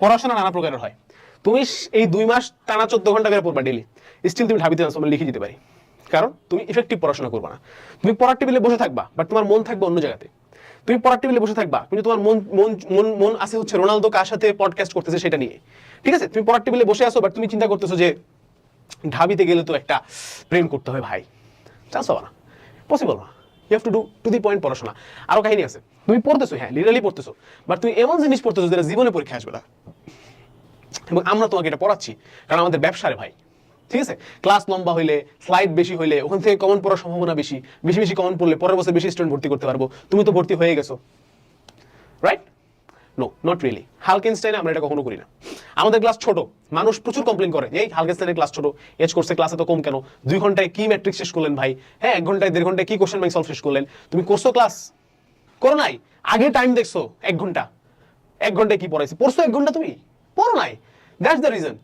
পড়াশোনা নানা প্রকারের হয়। তুমি এই 2 মাস টানা 14 ঘন্টা করে পড়বা ডেইলি, স্টিল তুমি ঢাবিতে আমি লিখে দিতে পারি, কারণ তুমি ইফেক্টিভ পড়াশোনা করবা না। তুমি পড়ার টেবিলে বসে থাকবা, বাট তোমার মন থাকবে অন্য জায়গাতে। তুমি পড়ার টেবিলে বসে থাকবা, কিন্তু তোমার মন মন মন মন আছে হচ্ছে রোনালদো কার সাথে পডকাস্ট করতেছে সেটা নিয়ে। ঠিক আছে, তুমি পড়ার টেবিলে বসে আসো, বাট তুমি চিন্তা করতেছো যে ঢাবিতে গেলে তো একটা প্রেম করতে হবে ভাই, চান্স হবে না, পসিবল না। You have to do to the point পড়াশোনা। আরো কাহিনী আছে, তুমি পড়তেছো, হ্যাঁ লিটারালি পড়তেছো, বাট তুমি এমন জিনিস পড়তেছো যেটা জীবনে পরীক্ষা আসবে না। এবং আমরা তোমাকে এটা পড়াচ্ছি কারণ আমাদের ব্যবসারে ভাই। ঠিক আছে, ক্লাস লম্বা হইলে, স্লাইড বেশি হইলে, ওখান থেকে কমন পড়ার সম্ভাবনা বেশি, বেশি বেশি কমন পড়লে পরের বছর বেশি স্টুডেন্ট ভর্তি করতে পারবো। তুমি তো ভর্তি হয়ে গেছো, রাইট? No, not really. হালকেনস্টাইনে আমরা এটা কখনো করি না। আমাদের ক্লাস ছোট, মানুষ প্রচুর কমপ্লেন করে এই হালকেনস্টাইনের ক্লাস ছোট, এজ কোর্সে ক্লাস এত কম কেন, 2 ঘন্টায় কি ম্যাট্রিক্স শেষ করলেন ভাই, হ্যাঁ 1 ঘন্টায় 1.5 ঘন্টায় কি কোশ্চেন ব্যাংক সলভ শেষ করলেন। তুমি করছো ক্লাস? করো নাই। আগে টাইম দেখছো 1 ঘন্টা, 1 ঘন্টায় কি পড়াইছে? পড়ছো 1 ঘন্টা? তুমি পড়ো নাই, দ্যাটস দ্য রিজন।